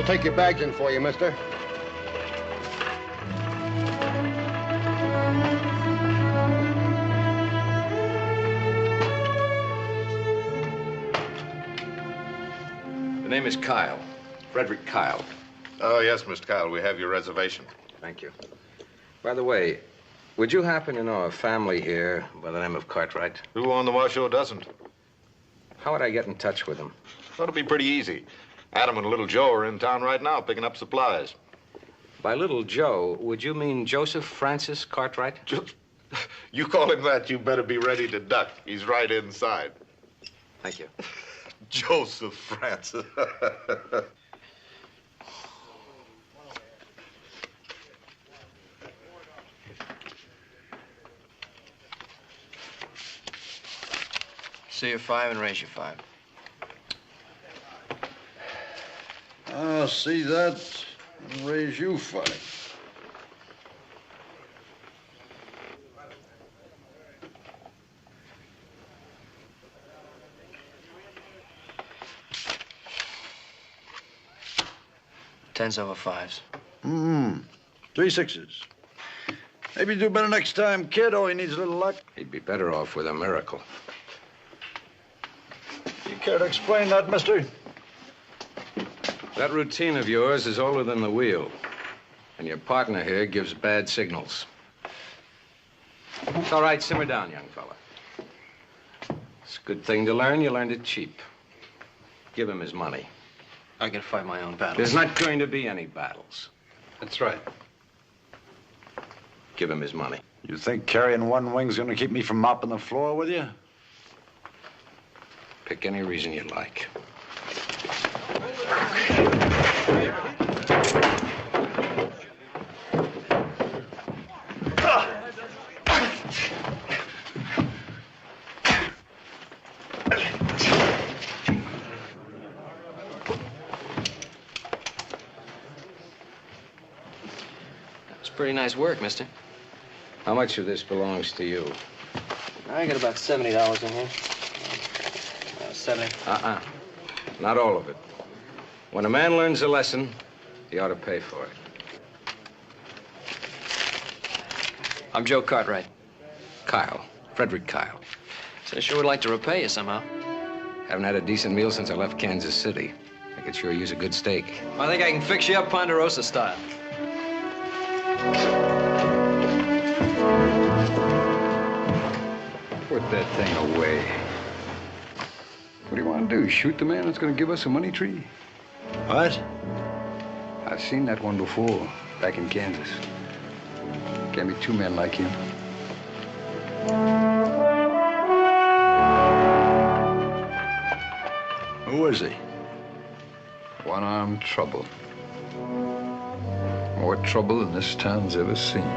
take your bags in for you, mister. The name is Kyle. Frederick Kyle. Oh, yes, Mr. Kyle. We have your reservation. Thank you. By the way, would you happen to know a family here by the name of Cartwright? Who on the Washoe doesn't? How would I get in touch with him? That'll be pretty easy. Adam and little Joe are in town right now picking up supplies. By little Joe, would you mean Joseph Francis Cartwright? You call him that, you better be ready to duck. He's right inside. Thank you. Joseph Francis. See you 5 and raise you 5. I'll see that and raise you 5. Tens over 5s. 3 6s. Maybe you do better next time, kid. All he needs a little luck. He'd be better off with a miracle. You care to explain that, mister? That routine of yours is older than the wheel. And your partner here gives bad signals. It's all right. Simmer down, young fella. It's a good thing to learn. You learned it cheap. Give him his money. I can fight my own battles. There's not going to be any battles. That's right. Give him his money. You think carrying one wing's gonna keep me from mopping the floor with you? Pick any reason you like. Pretty nice work, mister. How much of this belongs to you? I got about $70 in here. 70. Not all of it. When a man learns a lesson, he ought to pay for it. I'm Joe Cartwright. Kyle. Frederick Kyle. So I sure would like to repay you somehow. Haven't had a decent meal since I left Kansas City. I could sure use a good steak. I think I can fix you up Ponderosa style. Put that thing away. What do you want to do? Shoot the man that's going to give us a money tree? What? I've seen that one before, back in Kansas. Can't be 2 men like him. Who is he? One-armed trouble. More trouble than this town's ever seen.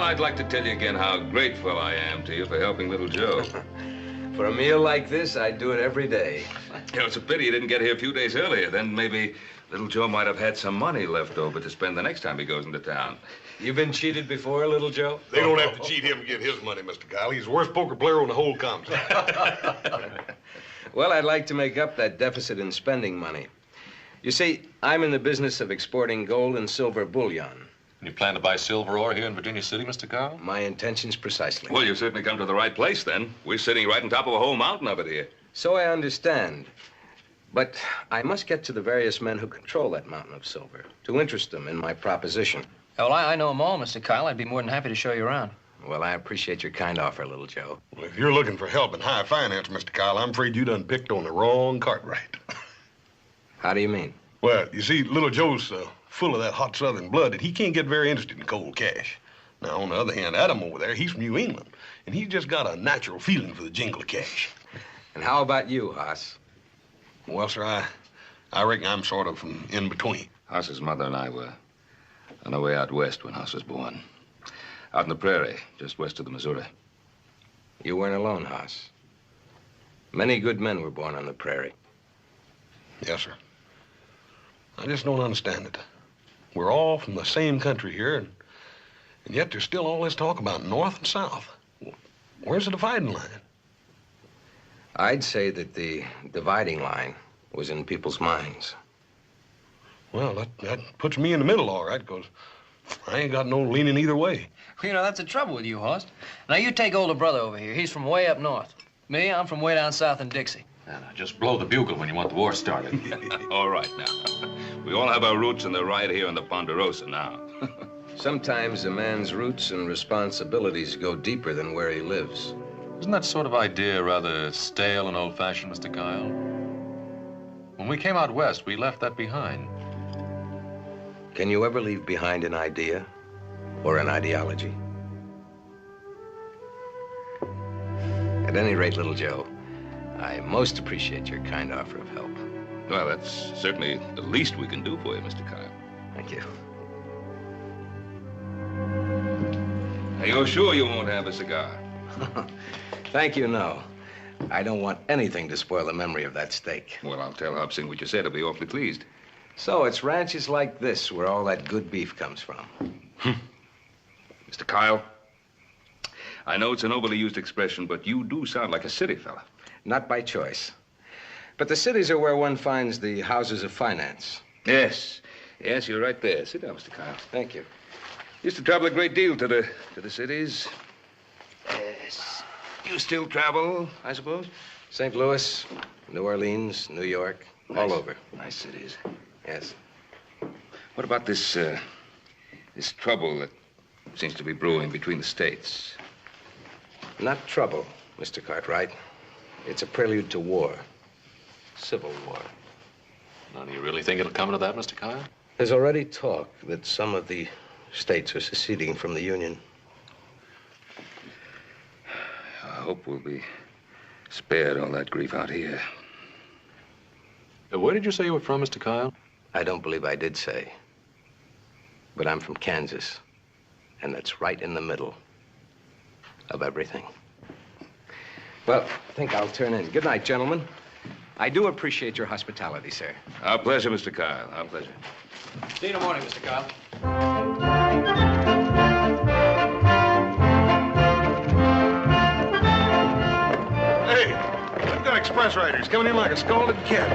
I'd like to tell you again how grateful I am to you for helping little Joe. For a meal like this, I'd do it every day. You know, it's a pity you didn't get here a few days earlier. Then maybe little Joe might have had some money left over to spend the next time he goes into town. You been cheated before, little Joe? They don't have to cheat him to get his money, Mr. Kyle. He's the worst poker player on the whole complex. Well, I'd like to make up that deficit in spending money. You see, I'm in the business of exporting gold and silver bullion. You plan to buy silver ore here in Virginia City, Mr. Carl? My intentions precisely. Well, you've certainly come to the right place, then. We're sitting right on top of a whole mountain of it here. So I understand. But I must get to the various men who control that mountain of silver to interest them in my proposition. Well, I know them all, Mr. Kyle. I'd be more than happy to show you around. Well, I appreciate your kind offer, little Joe. Well, if you're looking for help in high finance, Mr. Kyle, I'm afraid you done picked on the wrong Cartwright. How do you mean? Well, you see, little Joe's full of that hot Southern blood that he can't get very interested in cold cash. Now, on the other hand, Adam over there, he's from New England, and he's just got a natural feeling for the jingle of cash. And how about you, Hoss? Well, sir, I reckon I'm sort of from in between. Hoss's mother and I were on our way out west when Hoss was born. Out in the prairie, just west of the Missouri. You weren't alone, Hoss. Many good men were born on the prairie. Yes, sir. I just don't understand it. We're all from the same country here, and yet there's still all this talk about North and South. Where's the dividing line? I'd say that the dividing line was in people's minds. Well, that puts me in the middle, all right, because I ain't got no leaning either way. You know, that's the trouble with you, Horst. Now, you take older brother over here. He's from way up north. Me, I'm from way down south in Dixie. Now, just blow the bugle when you want the war started. All right, now. We all have our roots, and they're right here in the Ponderosa now. Sometimes a man's roots and responsibilities go deeper than where he lives. Isn't that sort of idea rather stale and old-fashioned, Mr. Kyle? When we came out west, we left that behind. Can you ever leave behind an idea or an ideology? At any rate, little Joe, I most appreciate your kind offer of help. Well, that's certainly the least we can do for you, Mr. Kyle. Thank you. Are you sure you won't have a cigar? Thank you, no. I don't want anything to spoil the memory of that steak. Well, I'll tell Hobson what you said. He'll be awfully pleased. So it's ranches like this where all that good beef comes from. Mr. Kyle, I know it's an overly used expression, but you do sound like a city fella. Not by choice. But the cities are where one finds the houses of finance. Yes. Yes, you're right there. Sit down, Mr. Kyle. Thank you. Used to travel a great deal to the cities. Yes. You still travel, I suppose? St. Louis, New Orleans, New York, all over. Nice cities. Yes. What about this trouble that seems to be brewing between the states? Not trouble, Mr. Cartwright. It's a prelude to war. Civil war. Now, do you really think it'll come to that, Mr. Kyle? There's already talk that some of the states are seceding from the Union. I hope we'll be spared all that grief out here. Where did you say you were from, Mr. Kyle? I don't believe I did say. But I'm from Kansas, and that's right in the middle of everything. Well, I think I'll turn in. Good night, gentlemen. I do appreciate your hospitality, sir. Our pleasure, Mr. Kyle. Our pleasure. See you in the morning, Mr. Kyle. Hey, we've got express riders coming in like a scalded cat.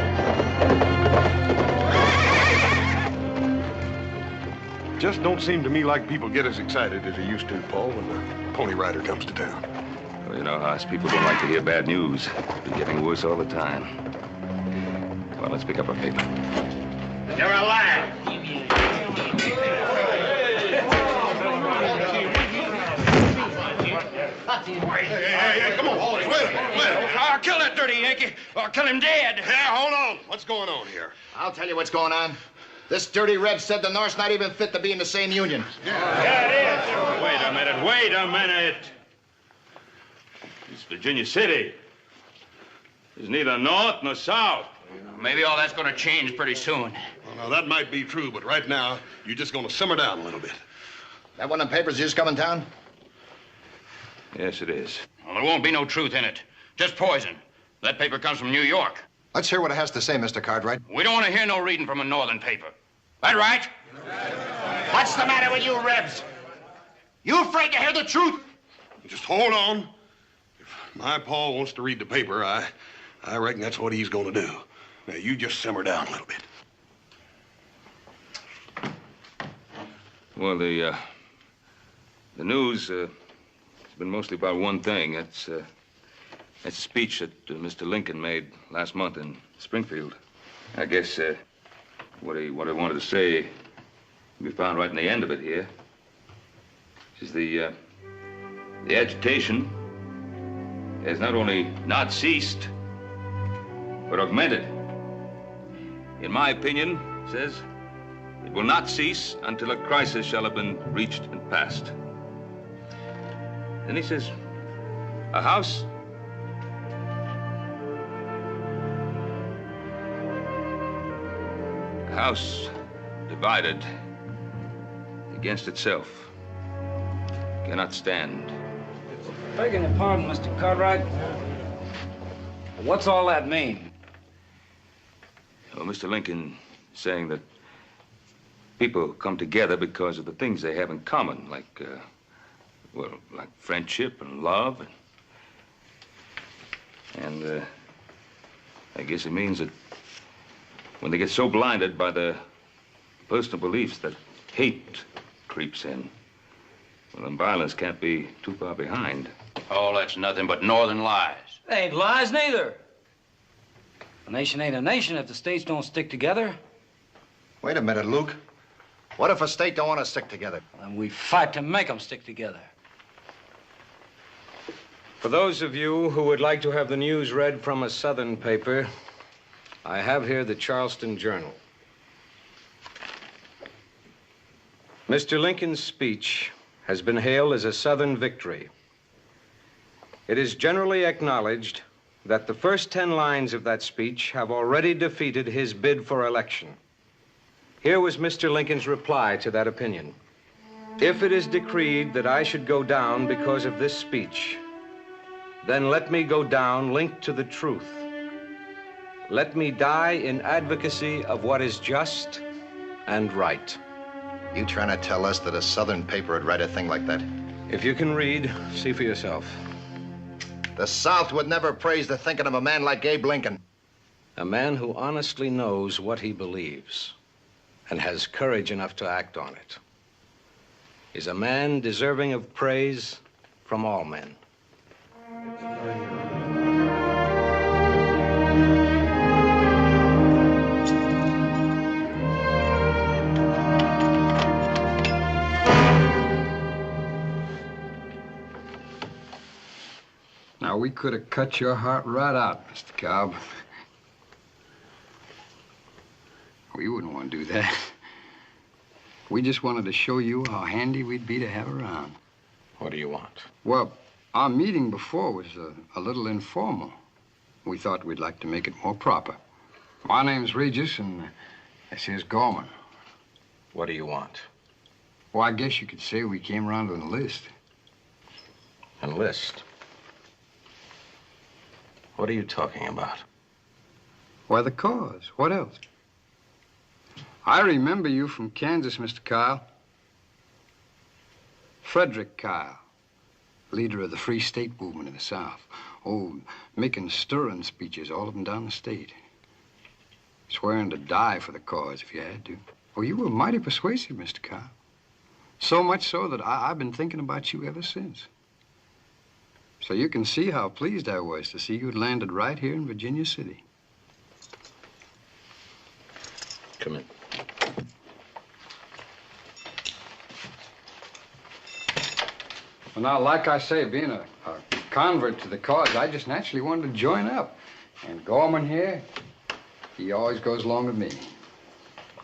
Just don't seem to me like people get as excited as they used to, Paul, when the Pony Rider comes to town. Well, you know, Hoss, people don't like to hear bad news. It's getting worse all the time. Well, let's pick up our paper. You're alive. Hey, come on, hold it. Wait. I'll kill that dirty Yankee, or I'll kill him dead. Yeah, hold on. What's going on here? I'll tell you what's going on. This dirty Reb said the North's not even fit to be in the same union. Yeah, it is. Wait a minute. It's Virginia City. It's neither North nor South. Maybe all that's going to change pretty soon. Well, now, that might be true, but right now, you're just going to simmer down a little bit. That one of them papers just come in town? Yes, it is. Well, there won't be no truth in it. Just poison. That paper comes from New York. Let's hear what it has to say, Mr. Cartwright. We don't want to hear no reading from a northern paper. That right? What's the matter with you, Rebs? You afraid to hear the truth? Just hold on. If my Paul wants to read the paper, I reckon that's what he's going to do. Now, you just simmer down a little bit. Well, the news has been mostly about one thing. That's a speech that Mr. Lincoln made last month in Springfield. I guess what I wanted to say can be found right in the end of it here. This is the The agitation has not only not ceased, but augmented. In my opinion, says, it will not cease until a crisis shall have been reached and passed. Then he says, a house divided against itself cannot stand. Begging your pardon, Mr. Cartwright. What's all that mean? Well, Mr. Lincoln is saying that people come together because of the things they have in common, like friendship and love. And I guess it means that when they get so blinded by the personal beliefs that hate creeps in, well, then violence can't be too far behind. Oh, that's nothing but northern lies. They ain't lies neither. A nation ain't a nation if the states don't stick together. Wait a minute, Luke. What if a state don't want to stick together? And we fight to make them stick together. For those of you who would like to have the news read from a Southern paper, I have here the Charleston Journal. Mr. Lincoln's speech has been hailed as a Southern victory. It is generally acknowledged that the first 10 lines of that speech have already defeated his bid for election. Here was Mr. Lincoln's reply to that opinion. If it is decreed that I should go down because of this speech, then let me go down linked to the truth. Let me die in advocacy of what is just and right. You trying to tell us that a Southern paper would write a thing like that? If you can read, see for yourself. The South would never praise the thinking of a man like Abe Lincoln. A man who honestly knows what he believes and has courage enough to act on it is a man deserving of praise from all men. Now, we could have cut your heart right out, Mr. Cobb. We wouldn't want to do that. We just wanted to show you how handy we'd be to have around. What do you want? Well, our meeting before was a little informal. We thought we'd like to make it more proper. My name's Regis, and this here's Gorman. What do you want? Well, I guess you could say we came around to enlist. Enlist? What are you talking about? Why, the cause. What else? I remember you from Kansas, Mr. Kyle. Frederick Kyle, leader of the Free State movement in the South. Oh, making stirring speeches, all of them down the state. Swearing to die for the cause if you had to. Oh, you were mighty persuasive, Mr. Kyle. So much so that I've been thinking about you ever since. So you can see how pleased I was to see you'd landed right here in Virginia City. Come in. Well, now, like I say, being a convert to the cause, I just naturally wanted to join up. And Gorman here, he always goes along with me.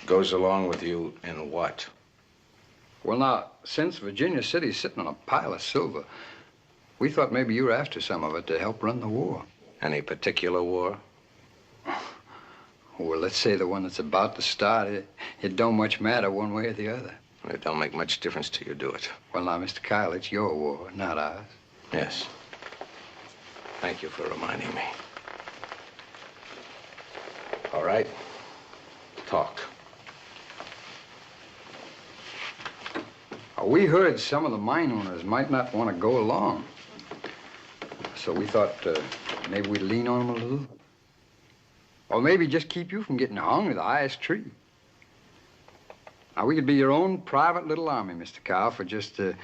Goes along with you in what? Well, now, since Virginia City's sitting on a pile of silver, we thought maybe you were after some of it to help run the war. Any particular war? Well, let's say the one that's about to start. It don't much matter one way or the other. It don't make much difference to you, do it? Well, now, Mr. Kyle, it's your war, not ours. Yes. Thank you for reminding me. All right. Talk. We heard some of the mine owners might not want to go along. So we thought maybe we'd lean on them a little. Or maybe just keep you from getting hung to the highest tree. Now, we could be your own private little army, Mr. Kyle, for just, say,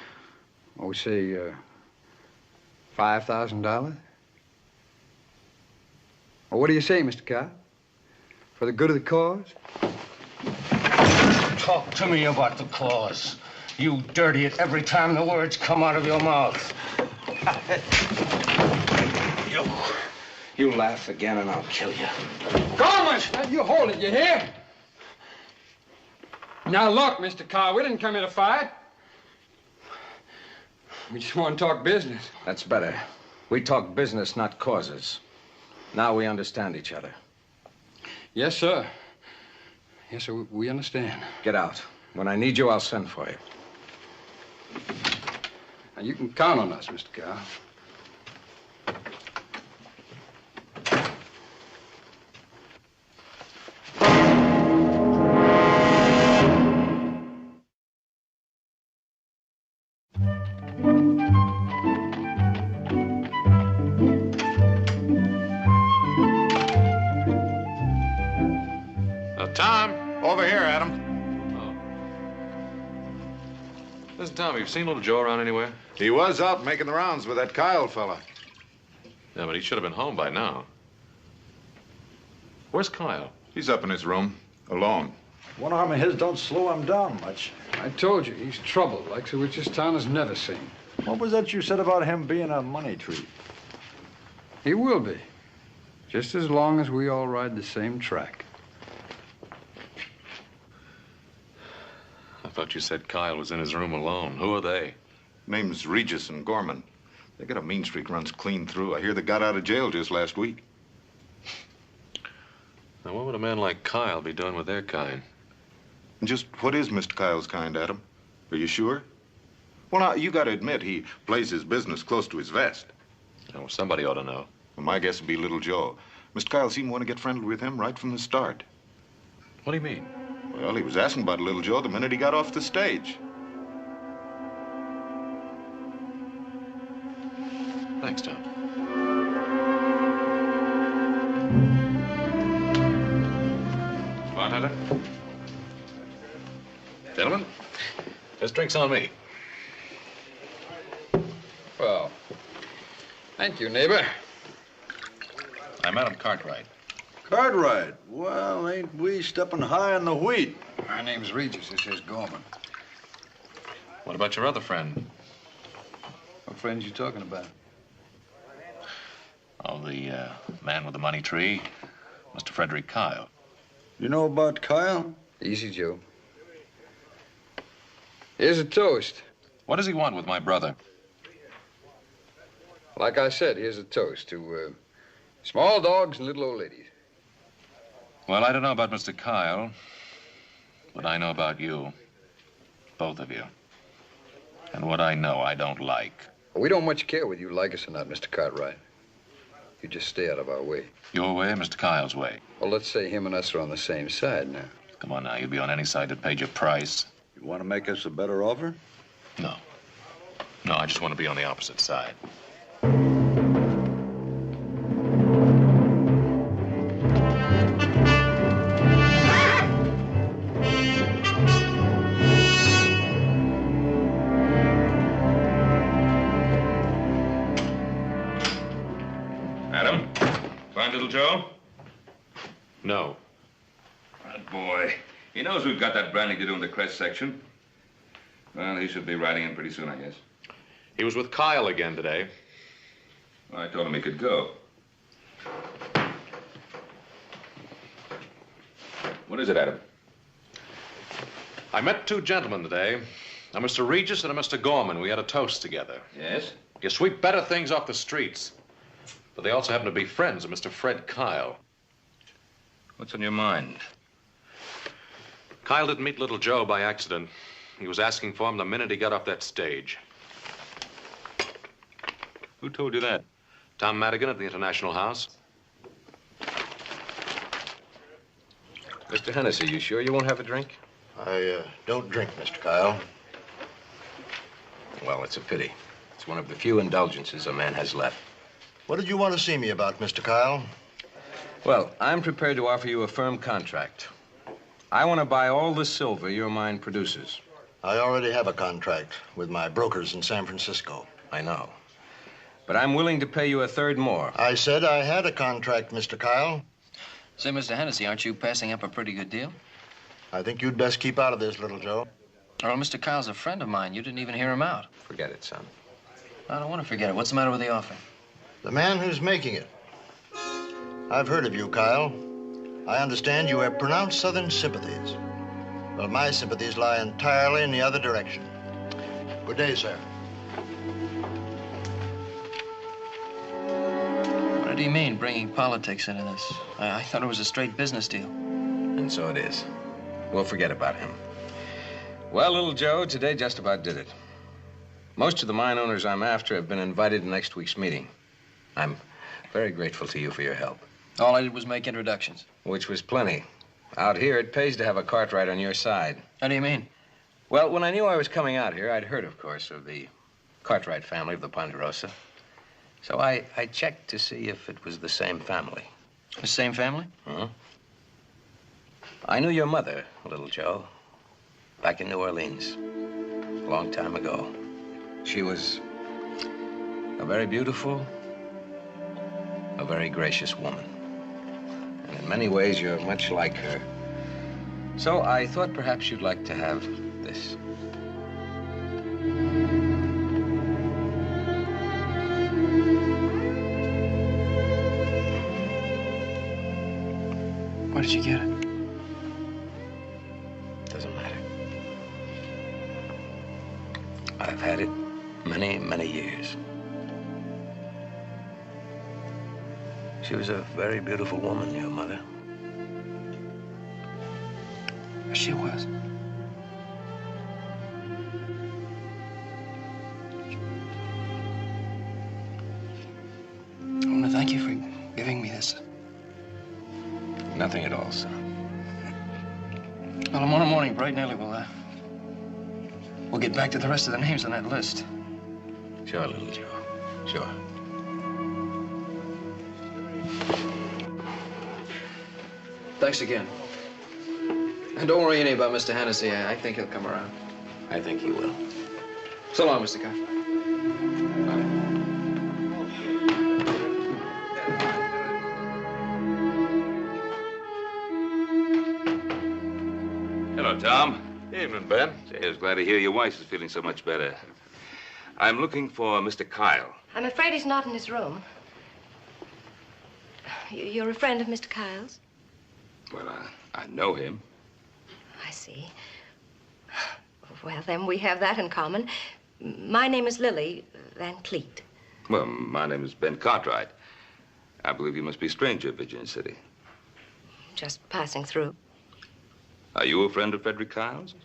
$5,000. Well, what do you say, Mr. Kyle? For the good of the cause? Talk to me about the cause. You dirty it every time the words come out of your mouth. You laugh again and I'll kill you. Go on, mister. You hold it, you hear? Now, look, Mr. Carl, we didn't come here to fight. We just want to talk business. That's better. We talk business, not causes. Now we understand each other. Yes, sir. Yes, sir, we understand. Get out. When I need you, I'll send for you. Now, you can count on us, Mr. Carl. Tom? Over here, Adam. Listen, Tom, have you seen little Joe around anywhere? He was out making the rounds with that Kyle fella. Yeah, but he should have been home by now. Where's Kyle? He's up in his room, alone. One arm of his don't slow him down much. I told you, he's trouble, like the which this town has never seen. What was that you said about him being a money tree? He will be. Just as long as we all ride the same track. I thought you said Kyle was in his room alone. Who are they? Name's Regis and Gorman. They got a mean streak runs clean through. I hear they got out of jail just last week. Now, what would a man like Kyle be doing with their kind? And just what is Mr. Kyle's kind, Adam? Are you sure? Well, now, you got to admit he plays his business close to his vest. Oh, somebody ought to know. Well, my guess would be little Joe. Mr. Kyle seemed to want to get friendly with him right from the start. What do you mean? Well, he was asking about little Joe the minute he got off the stage. Thanks, Tom. Bartender? Gentlemen, this drink's on me. Well, thank you, neighbor. I'm Adam Cartwright. Cartwright? Well, ain't we stepping high in the wheat? My name's Regis. This is Gorman. What about your other friend? What friends you talking about? Oh, the man with the money tree, Mr. Frederick Kyle. You know about Kyle? Easy, Joe. Here's a toast. What does he want with my brother? Like I said, here's a toast to small dogs and little old ladies. Well, I don't know about Mr. Kyle, but I know about you. Both of you. And what I know, I don't like. We don't much care whether you like us or not, Mr. Cartwright. You just stay out of our way. Your way or Mr. Kyle's way? Well, let's say him and us are on the same side now. Come on now, you'd be on any side that paid your price. You want to make us a better offer? No. No, I just want to be on the opposite side. Adam, find little Joe? No. That boy. He knows we've got that branding to do in the crest section. Well, he should be riding in pretty soon, I guess. He was with Kyle again today. Well, I told him he could go. What is it, Adam? I met two gentlemen today, a Mr. Regis and a Mr. Gorman. We had a toast together. Yes? You sweep better things off the streets. But they also happen to be friends of Mr. Fred Kyle. What's on your mind? Kyle didn't meet little Joe by accident. He was asking for him the minute he got off that stage. Who told you that? Tom Madigan at the International House. Mr. Hennessy, you sure you won't have a drink? I don't drink, Mr. Kyle. Well, it's a pity. It's one of the few indulgences a man has left. What did you want to see me about, Mr. Kyle? Well, I'm prepared to offer you a firm contract. I want to buy all the silver your mine produces. I already have a contract with my brokers in San Francisco. I know. But I'm willing to pay you a third more. I said I had a contract, Mr. Kyle. Say, Mr. Hennessy, aren't you passing up a pretty good deal? I think you'd best keep out of this, little Joe. Well, Mr. Kyle's a friend of mine. You didn't even hear him out. Forget it, son. I don't want to forget it. What's the matter with the offer? The man who's making it. I've heard of you, Kyle. I understand you have pronounced Southern sympathies. Well, my sympathies lie entirely in the other direction. Good day, sir. What did he mean, bringing politics into this? I thought it was a straight business deal. And so it is. We'll forget about him. Well, little Joe, today just about did it. Most of the mine owners I'm after have been invited to next week's meeting. I'm very grateful to you for your help. All I did was make introductions. Which was plenty. Out here, it pays to have a Cartwright on your side. How do you mean? Well, when I knew I was coming out here, I'd heard, of course, of the Cartwright family of the Ponderosa. So I checked to see if it was the same family. The same family? Huh? I knew your mother, little Joe, back in New Orleans, a long time ago. She was a very beautiful, a very gracious woman. And in many ways, you're much like her. So I thought perhaps you'd like to have this. Where did you get it? Doesn't matter. I've had it many, many years. She was a very beautiful woman, your mother. She was. I want to thank you for giving me this. Nothing at all, son. Well, tomorrow morning, bright and early, we'll get back to the rest of the names on that list. Sure, little Joe. Sure. Thanks again. And don't worry any about Mr. Hennessy. I think he'll come around. I think he will. So long, Mr. Carr. Hello, Tom. Evening, Ben. Say, I was glad to hear your wife is feeling so much better. I'm looking for Mr. Kyle. I'm afraid he's not in his room. You're a friend of Mr. Kyle's? Well, I know him. I see. Well, then we have that in common. My name is Lily Van Cleet. Well, my name is Ben Cartwright. I believe you must be a stranger at Virginia City. Just passing through. Are you a friend of Frederick Kyle's?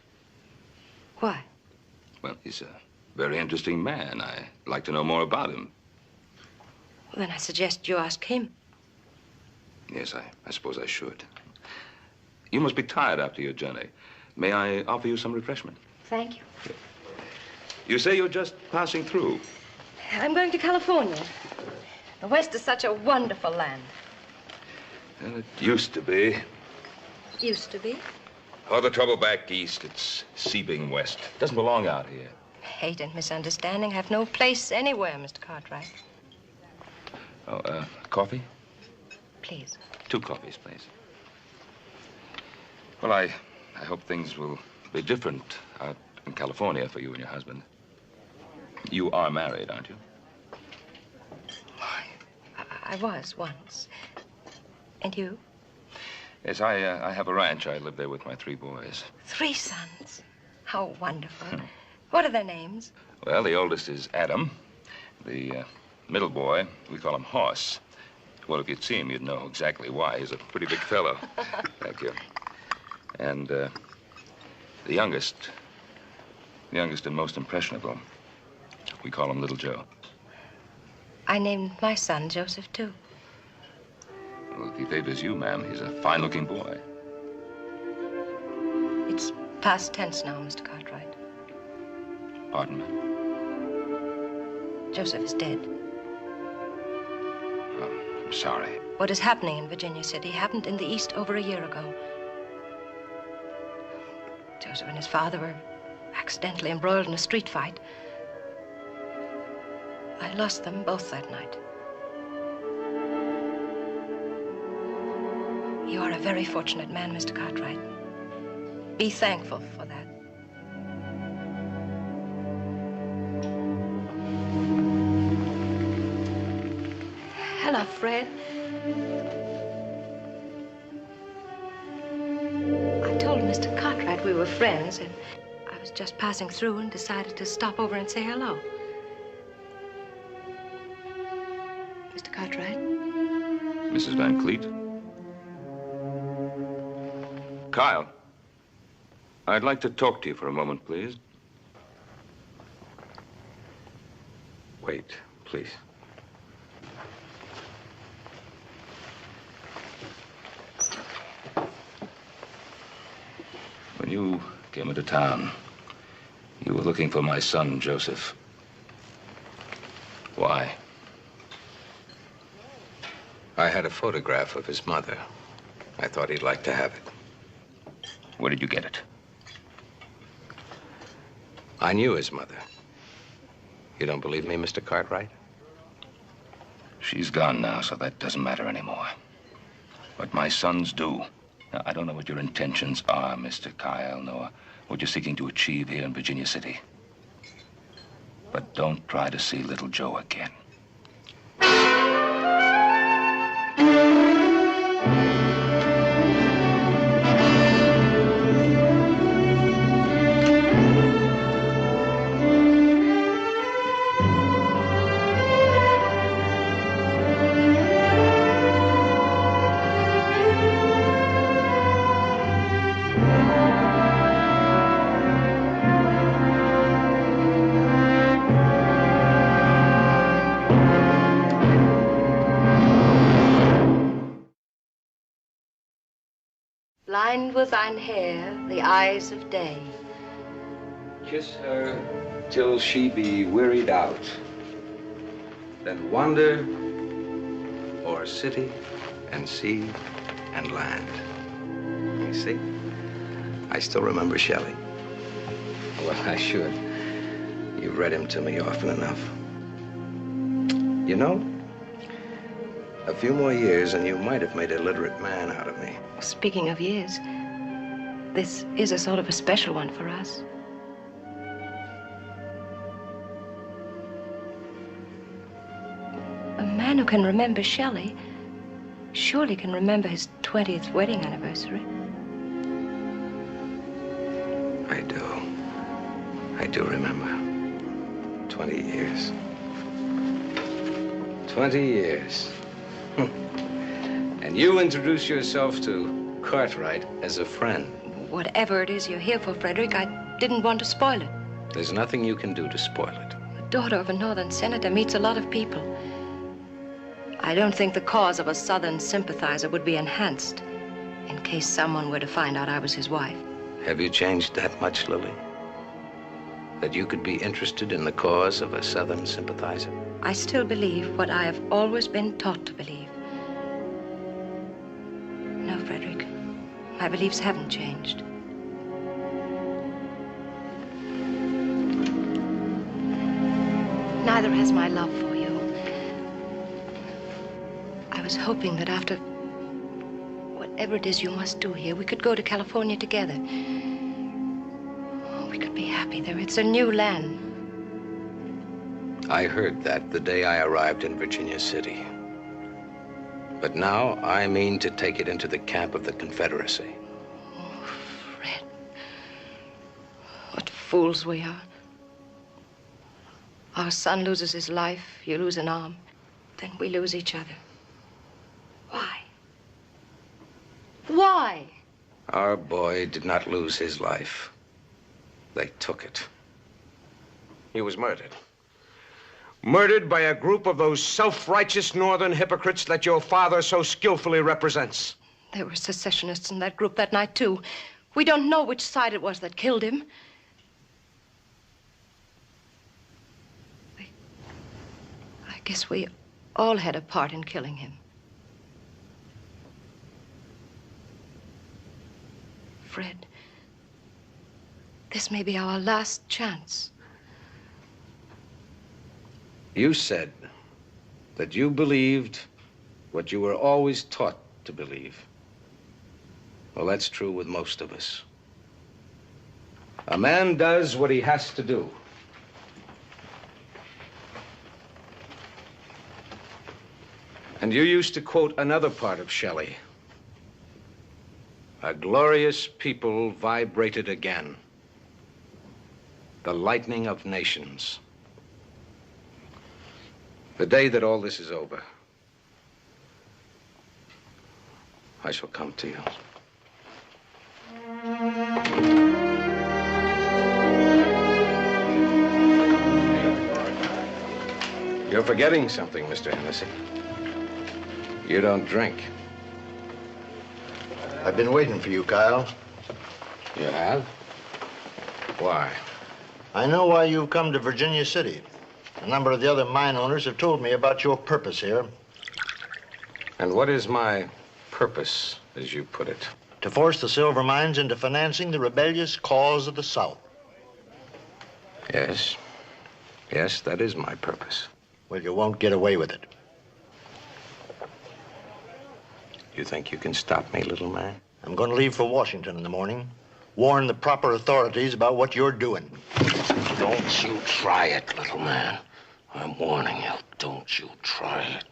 Why? Well, he's a very interesting man. I'd like to know more about him. Well, then I suggest you ask him. Yes, I suppose I should. You must be tired after your journey. May I offer you some refreshment? Thank you. You say you're just passing through. I'm going to California. The West is such a wonderful land. Well, it used to be. Used to be. All the trouble back east, it's seeping west. Doesn't belong out here. Hate and misunderstanding have no place anywhere, Mr. Cartwright. Oh, coffee? Please. 2 coffees, please. Well, I hope things will be different out in California for you and your husband. You are married, aren't you? I was once. And you? Yes, I have a ranch. I live there with my 3 boys. 3 sons. How wonderful. What are their names? Well, the oldest is Adam. The middle boy, we call him Hoss. Well, if you'd see him, you'd know exactly why. He's a pretty big fellow. Thank you. And the youngest and most impressionable, we call him Little Joe. I named my son Joseph, too. Well, if he favors you, ma'am, he's a fine-looking boy. It's past tense now, Mr. Cartwright. Pardon me? Joseph is dead. Oh, I'm sorry. What is happening in Virginia City happened in the East over a year ago. Joseph and his father were accidentally embroiled in a street fight. I lost them both that night. You are a very fortunate man, Mr. Cartwright. Be thankful for that. enough, Fred. I told Mr. Cartwright we were friends, and I was just passing through and decided to stop over and say hello. Mr. Cartwright? Mrs. Van Cleet? Kyle, I'd like to talk to you for a moment, please. Wait, please. When you came into town, you were looking for my son, Joseph. Why? I had a photograph of his mother. I thought he'd like to have it. Where did you get it? I knew his mother. You don't believe me, Mr. Cartwright? She's gone now, so that doesn't matter anymore. But my sons do. Now, I don't know what your intentions are, Mr. Kyle, nor what you're seeking to achieve here in Virginia City. But don't try to see little Joe again. Blind with thine hair, the eyes of day. Kiss her till she be wearied out. Then wander o'er city and sea and land. You see? I still remember Shelley. Well, I should. You've read him to me often enough. You know, a few more years and you might have made a literate man out of me. Speaking of years, this is a sort of a special one for us. A man who can remember Shelley surely can remember his 20th wedding anniversary. I do. I do remember. 20 years. 20 years. And you introduce yourself to Cartwright as a friend. Whatever it is you're here for, Frederick, I didn't want to spoil it. There's nothing you can do to spoil it. The daughter of a northern senator meets a lot of people. I don't think the cause of a southern sympathizer would be enhanced in case someone were to find out I was his wife. Have you changed that much, Lily? That you could be interested in the cause of a southern sympathizer? I still believe what I have always been taught to believe. No, Frederick, my beliefs haven't changed. Neither has my love for you. I was hoping that after whatever it is you must do here, we could go to California together. Oh, we could be happy there. It's a new land. I heard that the day I arrived in Virginia City. But now I mean to take it into the camp of the Confederacy. Oh, Fred. What fools we are. Our son loses his life, you lose an arm, then we lose each other. Why? Why? Our boy did not lose his life. They took it. He was murdered. Murdered by a group of those self-righteous northern hypocrites that your father so skillfully represents. There were secessionists in that group that night, too. We don't know which side it was that killed him. I guess we all had a part in killing him. Fred, this may be our last chance. You said that you believed what you were always taught to believe. Well, that's true with most of us. A man does what he has to do. And And you used to quote another part of Shelley. A glorious people vibrated again. The lightning of nations. The day that all this is over, I shall come to you. You're forgetting something, Mr. Hennessy. You don't drink. I've been waiting for you, Kyle. You have? Why? I know why you've come to Virginia City. A number of the other mine owners have told me about your purpose here. And what is my purpose, as you put it? To force the silver mines into financing the rebellious cause of the South. Yes. Yes, that is my purpose. Well, you won't get away with it. You think you can stop me, little man? I'm going to leave for Washington in the morning. Warn the proper authorities about what you're doing. Don't you try it, little man. I'm warning you. Don't you try it.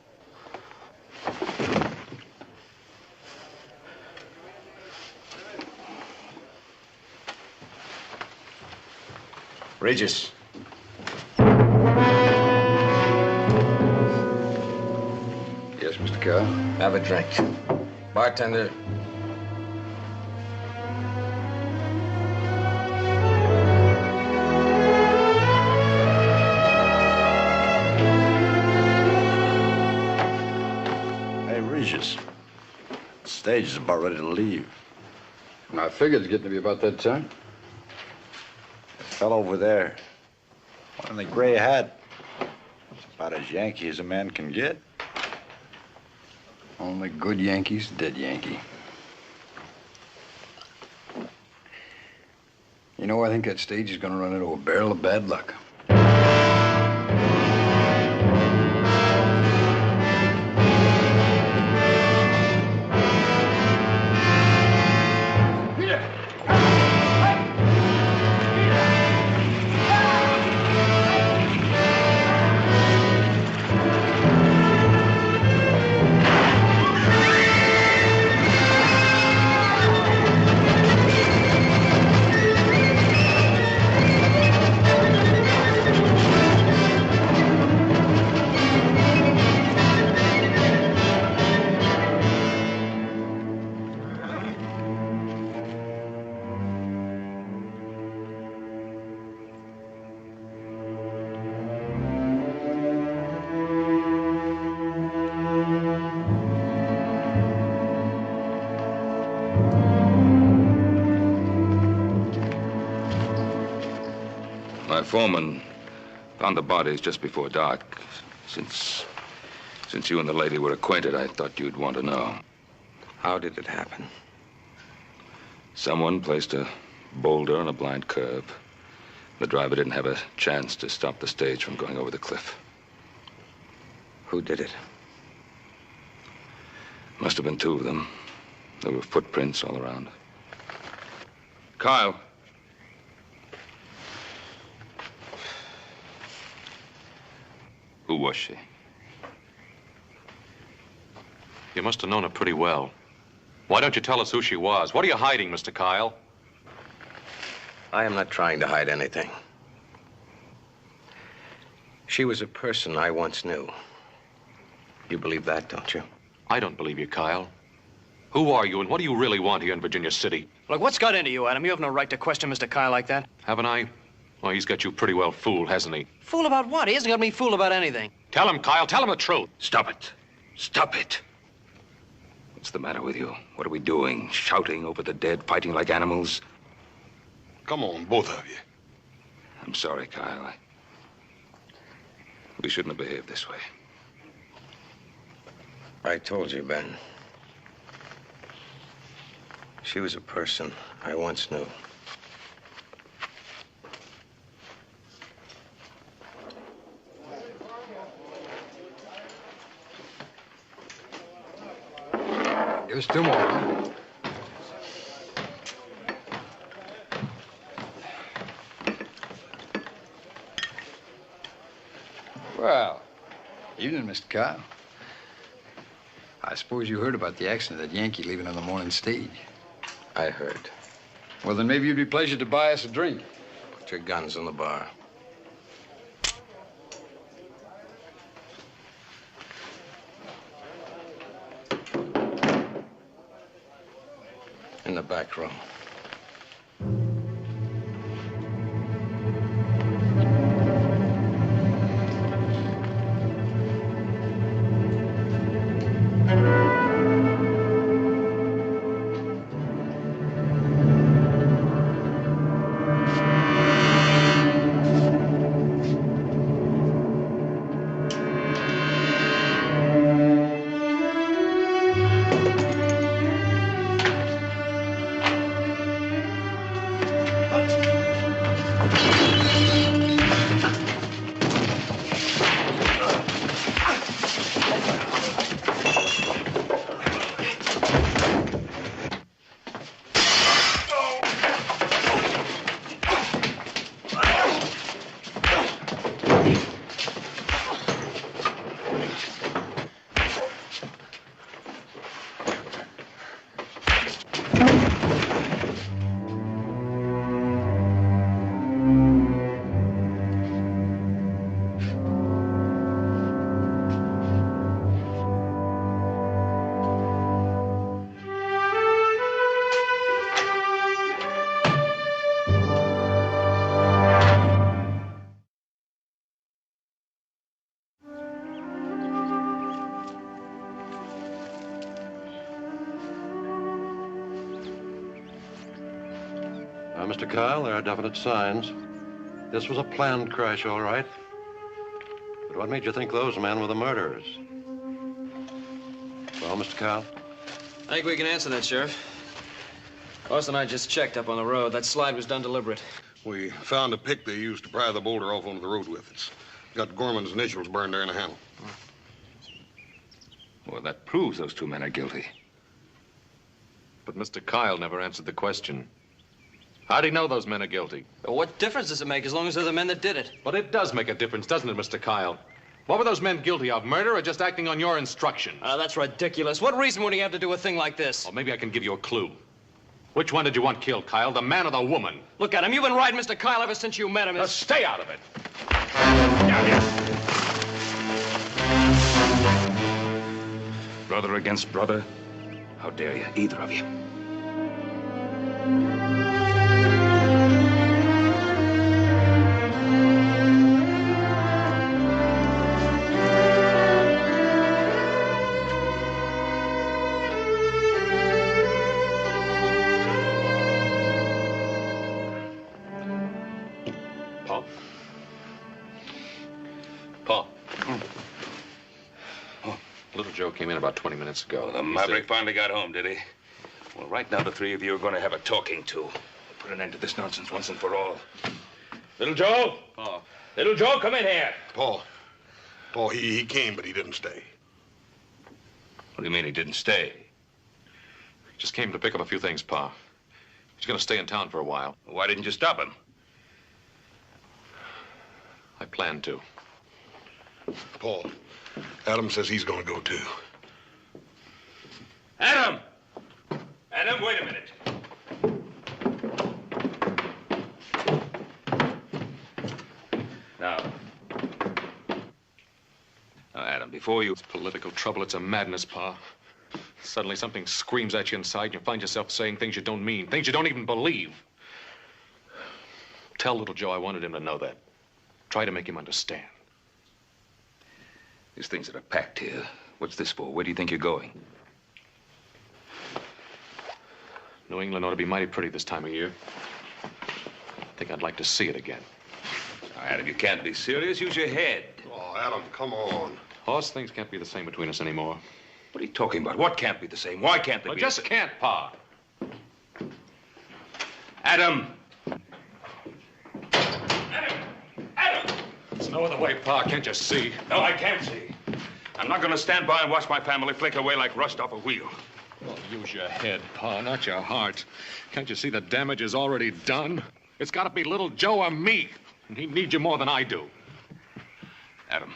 Regis. Yes, Mr. Kyle? Have a drink. Bartender. Hey, Regis. The stage is about ready to leave. I figured it's getting to be about that time. The fellow over there, one in the gray hat, it's about as Yankee as a man can get. Only good Yankees, dead Yankee. You know, I think that stage is gonna run into a barrel of bad luck. My foreman found the bodies just before dark. Since you and the lady were acquainted, I thought you'd want to know. How did it happen? Someone placed a boulder on a blind curve. The driver didn't have a chance to stop the stage from going over the cliff. Who did it? Must have been two of them. There were footprints all around. Kyle. Who was she? You must have known her pretty well. Why don't you tell us who she was? What are you hiding, Mr. Kyle? I am not trying to hide anything. She was a person I once knew. You believe that, don't you? I don't believe you, Kyle. Who are you, and what do you really want here in Virginia City? Look, what's got into you, Adam? You have no right to question Mr. Kyle like that. Haven't I? Well, he's got you pretty well fooled, hasn't he? Fool about what? He hasn't got me fooled about anything. Tell him, Kyle. Tell him the truth. Stop it. Stop it. What's the matter with you? What are we doing? Shouting over the dead, fighting like animals? Come on, both of you. I'm sorry, Kyle. We shouldn't have behaved this way. I told you, Ben. She was a person I once knew. Give us two more. Well, evening, Mr. Kyle. I suppose you heard about the accident of that Yankee leaving on the morning stage. I heard. Well, then maybe you'd be pleased to buy us a drink. Put your guns in the bar. In the back room. Mr. Kyle, there are definite signs. This was a planned crash, all right. But what made you think those men were the murderers? Well, Mr. Kyle? I think we can answer that, Sheriff. Austin and I just checked up on the road. That slide was done deliberate. We found a pick they used to pry the boulder off onto the road with. It's got Gorman's initials burned there in the handle. Well, that proves those two men are guilty. But Mr. Kyle never answered the question. How'd he know those men are guilty? Well, what difference does it make as long as they're the men that did it? But it does make a difference, doesn't it, Mr. Kyle? What were those men guilty of, murder or just acting on your instruction? That's ridiculous. What reason would he have to do a thing like this? Well, maybe I can give you a clue. Which one did you want killed, Kyle, the man or the woman? Look at him. You've been riding Mr. Kyle ever since you met him. Stay out of it. Brother against brother? How dare you, either of you? Joe came in about 20 minutes ago. Well, the maverick finally got home, did he? Well, right now the three of you are going to have a talking to. Put an end to this nonsense once and for all. Little Joe? Paul. Little Joe, come in here. Paul, he came, but he didn't stay. What do you mean he didn't stay? He just came to pick up a few things, Pa. He's going to stay in town for a while. Why didn't you stop him? I planned to. Paul, Adam says he's going to go, too. Adam! Adam, wait a minute. Now, Adam, before you... It's political trouble. It's a madness, Pa. Suddenly something screams at you inside, and you find yourself saying things you don't mean, things you don't even believe. Tell little Joe I wanted him to know that. Try to make him understand. These things that are packed here, what's this for? Where do you think you're going? New England ought to be mighty pretty this time of year. I think I'd like to see it again. Now, Adam, you can't be serious. Use your head. Oh, Adam, come on. Hoss, things can't be the same between us anymore. What are you talking about? What can't be the same? Why can't they Well, be just the same? can't, Pa. Adam! There's no other way, Pa. Can't you see? No, I can't see. I'm not going to stand by and watch my family flicker away like rust off a wheel. Well, use your head, Pa, not your heart. Can't you see the damage is already done? It's got to be little Joe or me. And he needs you more than I do. Adam.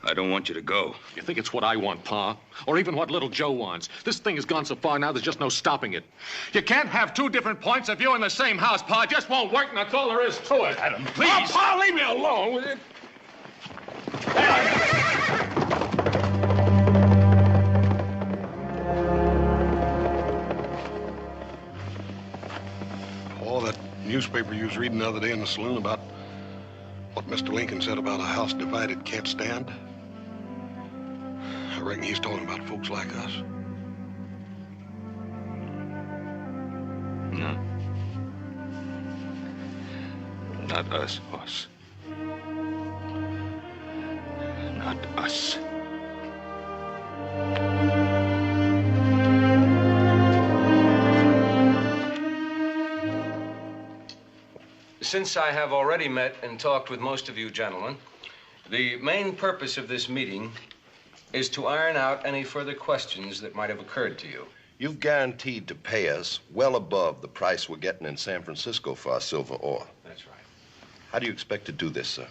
I don't want you to go. You think it's what I want, Pa? Or even what little Joe wants? This thing has gone so far now, there's just no stopping it. You can't have two different points of view in the same house, Pa. It just won't work, and that's all there is to it. Adam, please. Oh, Pa, leave me alone, will you? Oh, that newspaper you was reading the other day in the saloon about what Mr. Lincoln said about a house divided can't stand. I reckon he's talking about folks like us. No. Not us, boss. Not us. Since I have already met and talked with most of you gentlemen, the main purpose of this meeting is to iron out any further questions that might have occurred to you. You've guaranteed to pay us well above the price we're getting in San Francisco for our silver ore. That's right. How do you expect to do this, sir?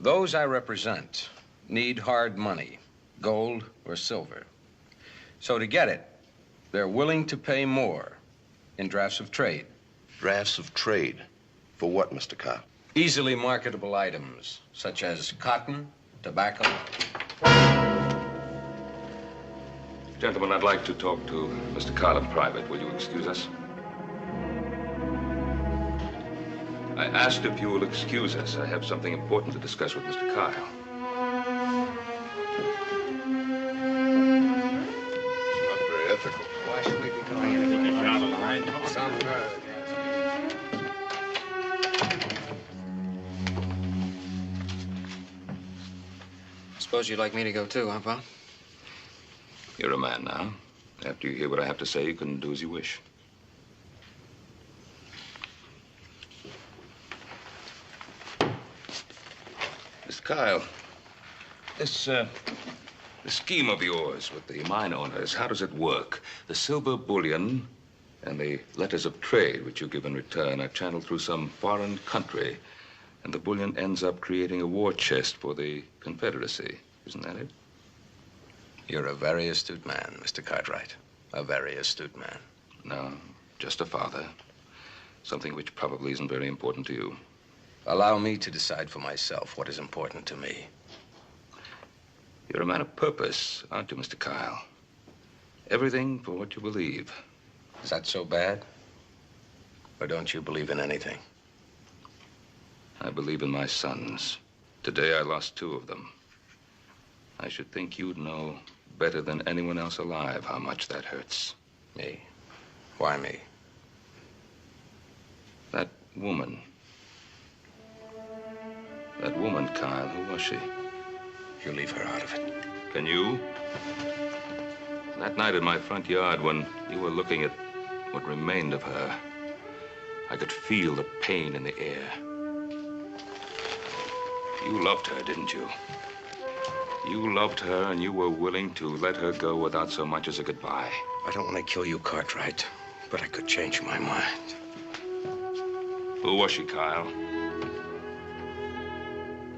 Those I represent need hard money, gold or silver. So to get it, they're willing to pay more in drafts of trade. Drafts of trade? For what, Mr. Kyle? Easily marketable items, such as cotton, tobacco. Gentlemen, I'd like to talk to Mr. Kyle in private. Will you excuse us? I asked if you will excuse us. I have something important to discuss with Mr. Kyle. Not very ethical. Why should we be calling anything out of line? Some Suppose you'd like me to go too, huh, Pa? You're a man now. After you hear what I have to say, you can do as you wish. Mr. Kyle, this scheme of yours with the mine owners, how does it work? The silver bullion and the letters of trade which you give in return are channeled through some foreign country, and the bullion ends up creating a war chest for the Confederacy. Isn't that it? You're a very astute man, Mr. Cartwright. A very astute man. No, just a father. Something which probably isn't very important to you. Allow me to decide for myself what is important to me. You're a man of purpose, aren't you, Mr. Kyle? Everything for what you believe. Is that so bad? Or don't you believe in anything? I believe in my sons. Today I lost 2 of them. I should think you'd know better than anyone else alive how much that hurts. Me? Why me? That woman. That woman, Kyle, who was she? You leave her out of it. Can you? That night in my front yard when you were looking at what remained of her, I could feel the pain in the air. You loved her, didn't you? You loved her, and you were willing to let her go without so much as a goodbye. I don't want to kill you, Cartwright, but I could change my mind. Who was she, Kyle?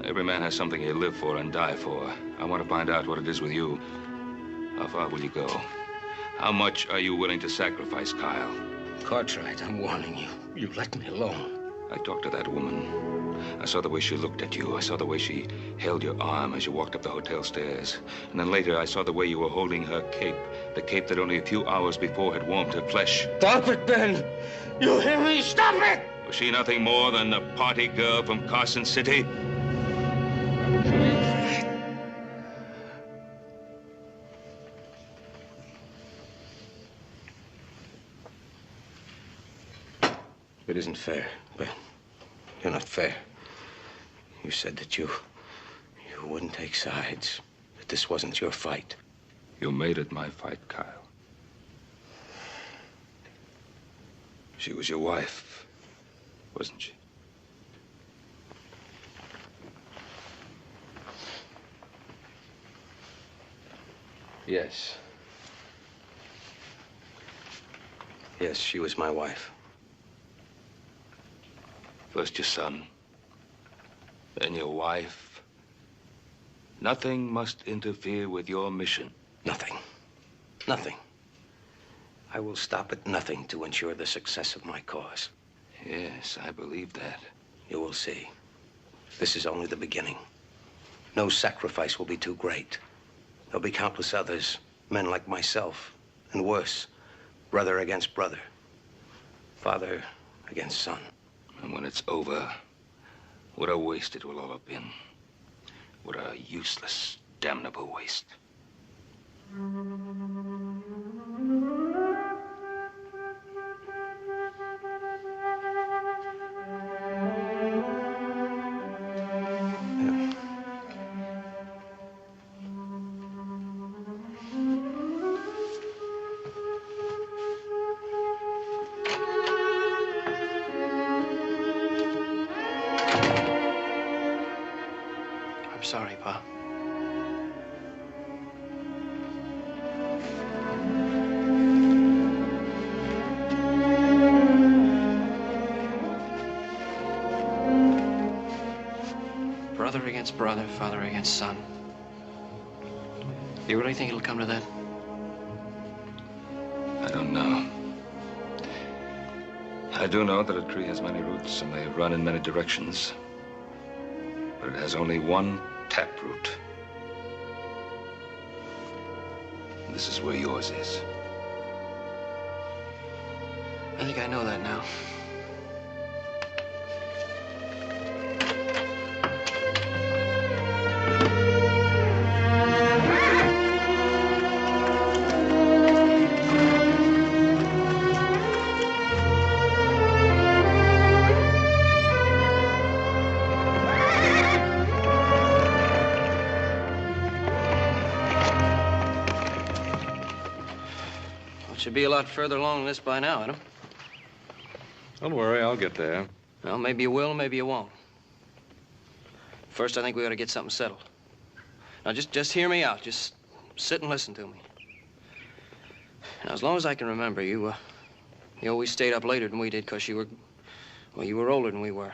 Every man has something he'll live for and die for. I want to find out what it is with you. How far will you go? How much are you willing to sacrifice, Kyle? Cartwright, I'm warning you. You let me alone. I talked to that woman. I saw the way she looked at you. I saw the way she held your arm as you walked up the hotel stairs. And then later, I saw the way you were holding her cape. The cape that only a few hours before had warmed her flesh. Stop it, Ben! You hear me? Stop it! Was she nothing more than a party girl from Carson City? It isn't fair, Ben. You're not fair. You said that you wouldn't take sides, that this wasn't your fight. You made it my fight, Kyle. She was your wife, wasn't she? Yes. Yes, she was my wife. First your son, then your wife, Nothing must interfere with your mission. Nothing. Nothing. I will stop at nothing to ensure the success of my cause. Yes, I believe that. You will see. This is only the beginning. No sacrifice will be too great. There'll be countless others, men like myself, and worse, brother against brother, father against son. And when it's over, what a waste it will all have been. What a useless, damnable waste. I'm sorry, Pa. Brother against brother, father against son. You really think it'll come to that? I don't know. I do know that a tree has many roots and they run in many directions. But it has only one taproot. And this is where yours is. I think I know that now. Should be a lot further along than this by now, Adam. Don't worry, I'll get there. Well, maybe you will, maybe you won't. First, I think we ought to get something settled. Now, just hear me out. Just sit and listen to me. Now, as long as I can remember, you always stayed up later than we did because you were older than we were.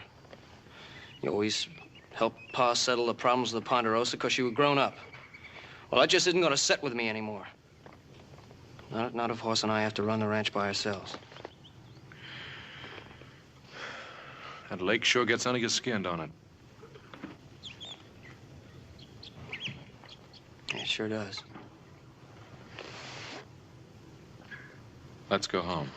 You always helped Pa settle the problems of the Ponderosa because you were grown up. Well, that just isn't going to set with me anymore. Not if Horse and I have to run the ranch by ourselves. That lake sure gets under your skin, don't it? It sure does. Let's go home.